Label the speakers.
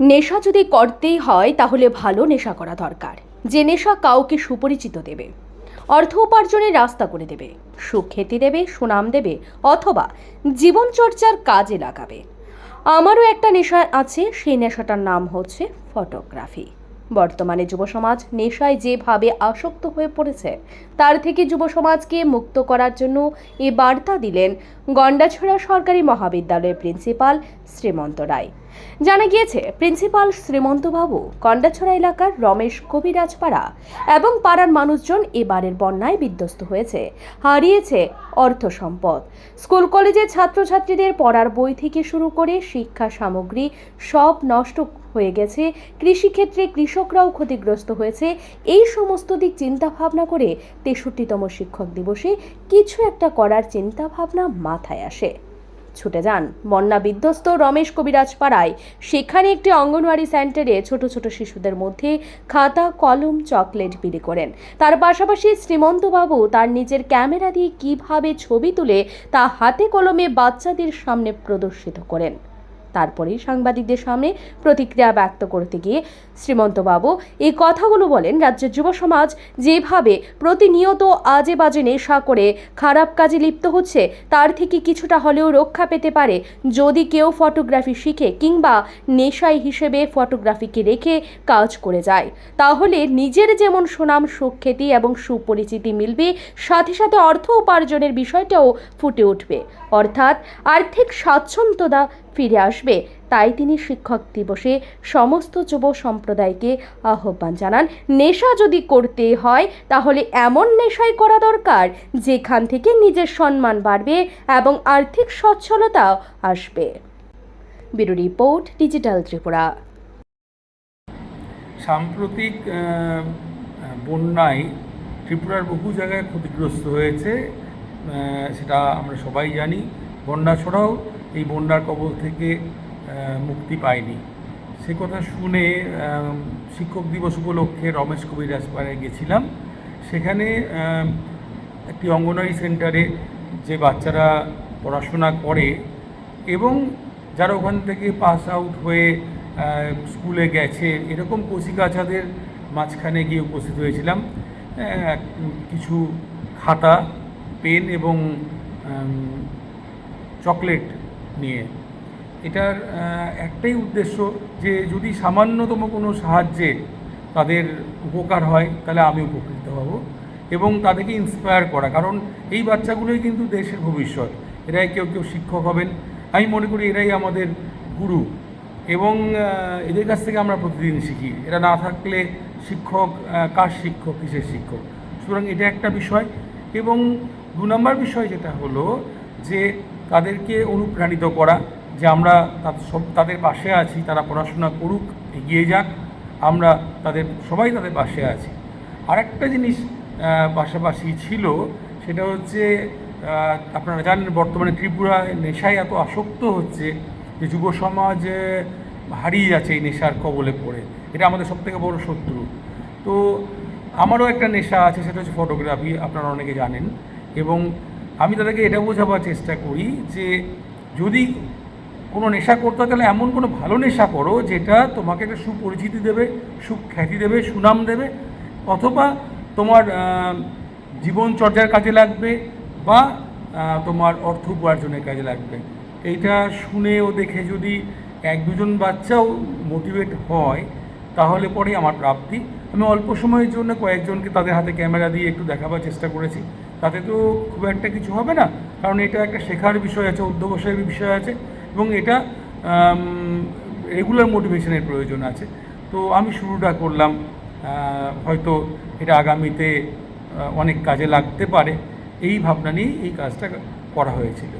Speaker 1: নেশা যদি করতেই হয় তাহলে ভালো নেশা করা দরকার। যে নেশা কাউকে সুপরিচিত দেবে, অর্থ উপার্জনের রাস্তা করে দেবে, সুখ্যাতি দেবে, সুনাম দেবে, অথবা জীবনচর্চার কাজে লাগাবে। আমারও একটা নেশা আছে, সেই নেশাটার নাম হচ্ছে ফটোগ্রাফি। বর্তমানে যুব সমাজ নেশায় যেভাবে আসক্ত হয়ে পড়েছে, তার থেকে যুব সমাজকে মুক্ত করার জন্য এ বার্তা দিলেন গন্ডাছড়া সরকারি মহাবিদ্যালয়ের প্রিন্সিপাল শ্রীমন্ত রায়। জানা গিয়েছে, প্রিন্সিপাল শ্রীমন্তবাবু গন্ডাছড়া এলাকার রমেশ কবিরাজপাড়া এবং পাড়ার মানুষজন এবারের বন্যায় বিধ্বস্ত হয়েছে, হারিয়েছে অর্থ সম্পদ। স্কুল কলেজের ছাত্রছাত্রীদের পড়ার বই থেকে শুরু করে শিক্ষা সামগ্রী সব নষ্ট হয়ে গেছে। কৃষিক্ষেত্রে কৃষকরাও ক্ষতিগ্রস্ত হয়েছে। এই সমস্ত দিক চিন্তা ভাবনা করে ৬৩তম শিক্ষক দিবসে কিছু একটা করার চিন্তা ভাবনা মাথায় আসে। ছুটে যান বন্যা বিধ্বস্ত রমেশ কবিরাজ পাড়ায়। সেখানে একটি অঙ্গনওয়াড়ি সেন্টারে ছোট ছোট শিশুদের মধ্যে খাতা, কলম, চকলেট বিলি করেন। তার পাশাপাশি শ্রীমন্তবাবু তার নিজের ক্যামেরা দিয়ে কিভাবে ছবি তুলে তা হাতে কলমে বাচ্চাদের সামনে প্রদর্শিত করেন। তারপরেই সাংবাদিকদের সামনে প্রতিক্রিয়া ব্যক্ত করতে গিয়ে শ্রীমন্তবাবু এই কথাগুলো বলেন, রাজ্যের যুব সমাজ যেভাবে প্রতিনিয়ত আজে বাজে নেশা করে খারাপ কাজে লিপ্ত হচ্ছে, তার থেকে কিছুটা হলেও রক্ষা পেতে পারে যদি কেউ ফটোগ্রাফি শিখে কিংবা নেশাই হিসেবে ফটোগ্রাফিকে রেখে কাজ করে যায়। তাহলে নিজের যেমন সুনাম, সুখ্যাতি এবং সুপরিচিতি মিলবে, সাথে সাথে অর্থ উপার্জনের বিষয়টাও ফুটে উঠবে, অর্থাৎ আর্থিক স্বাচ্ছন্দ্যতা ফিরে আসবে। তাই তিনি শিক্ষক দিবসে সমস্ত যুব সম্প্রদায়কে আহ্বান জানান, নেশা যদি করতে হয় তাহলে এমন নেশাই করা দরকার যেখান থেকে নিজের সম্মান বাড়বে এবং আর্থিক সচ্ছলতাও আসবে। Bureau report, digital Tripura.
Speaker 2: সাম্প্রতিক বন্যায় ত্রিপুরার বহু জায়গায় ক্ষতিগ্রস্ত হয়েছে, সেটা আমরা সবাই জানি। বন্যা ছাড়াও এই বন্যার কবল থেকে মুক্তি পায়নি। সে কথা শুনে শিক্ষক দিবস উপলক্ষে রমেশ কবিরাজপাড়ায় গেছিলাম। সেখানে একটি অঙ্গনওয়াড়ি সেন্টারে যে বাচ্চারা পড়াশোনা করে এবং যারা ওখান থেকে পাস আউট হয়ে স্কুলে গেছে, এরকম কচিকাচাদের মাঝখানে গিয়ে উপস্থিত হয়েছিলাম কিছু খাতা, পেন এবং চকলেট নিয়ে। এটার একটাই উদ্দেশ্য যে যদি সামান্যতম কোনো সাহায্যে তাদের উপকার হয় তাহলে আমি উপকৃত হব এবং তাদেরকে ইন্সপায়ার করা। কারণ এই বাচ্চাগুলোই কিন্তু দেশের ভবিষ্যৎ। এরাই কেউ কেউ শিক্ষক হবেন। আমি মনে করি এরাই আমাদের গুরু এবং এদের কাছ থেকে আমরা প্রতিদিন শিখি। এরা না থাকলে শিক্ষক কার শিক্ষক, কিসের শিক্ষক? সুতরাং এটা একটা বিষয়। এবং ২ নম্বর বিষয় যেটা হলো যে তাদেরকে অনুপ্রাণিত করা, যে আমরা তাদের পাশে আছি, তারা পড়াশোনা করুক, এগিয়ে যাক, আমরা সবাই তাদের পাশে আছি। আর একটা জিনিস পাশাপাশি ছিল, সেটা হচ্ছে আপনারা জানেন বর্তমানে ত্রিপুরায় নেশায় এত আসক্ত হচ্ছে যে যুব সমাজ হারিয়ে যাচ্ছে এই নেশার কবলে পড়ে। এটা আমাদের সবথেকে বড় শত্রু। তো আমারও একটা নেশা আছে, সেটা হচ্ছে ফটোগ্রাফি, আপনারা অনেকে জানেন। এবং আমি তাদেরকে এটা বোঝাবার চেষ্টা করি যে যদি কোনো নেশা করতে হয় তাহলে এমন কোনো ভালো নেশা করো যেটা তোমাকে একটা সুপরিচিতি দেবে, সুখ্যাতি দেবে, সুনাম দেবে, অথবা তোমার জীবনচর্যার কাজে লাগবে বা তোমার অর্থ উপার্জনের কাজে লাগবে। এইটা শুনে ও দেখে যদি ১-২ বাচ্চাও মোটিভেট হয় তাহলে পরেই আমার প্রাপ্তি। আমি অল্প সময়ের জন্য কয়েকজনকে তাদের হাতে ক্যামেরা দিয়ে একটু দেখাবার চেষ্টা করেছি। তাতে তো খুব একটা কিছু হবে না, কারণ এটা একটা শেখার বিষয় আছে, অধ্যবসায়ের বিষয় আছে এবং এটা রেগুলার মোটিভেশনের প্রয়োজন আছে। তো আমি শুরুটা করলাম, হয়তো এটা আগামীতে অনেক কাজে লাগতে পারে, এই ভাবনা নিয়েই এই কাজটা করা হয়েছিল।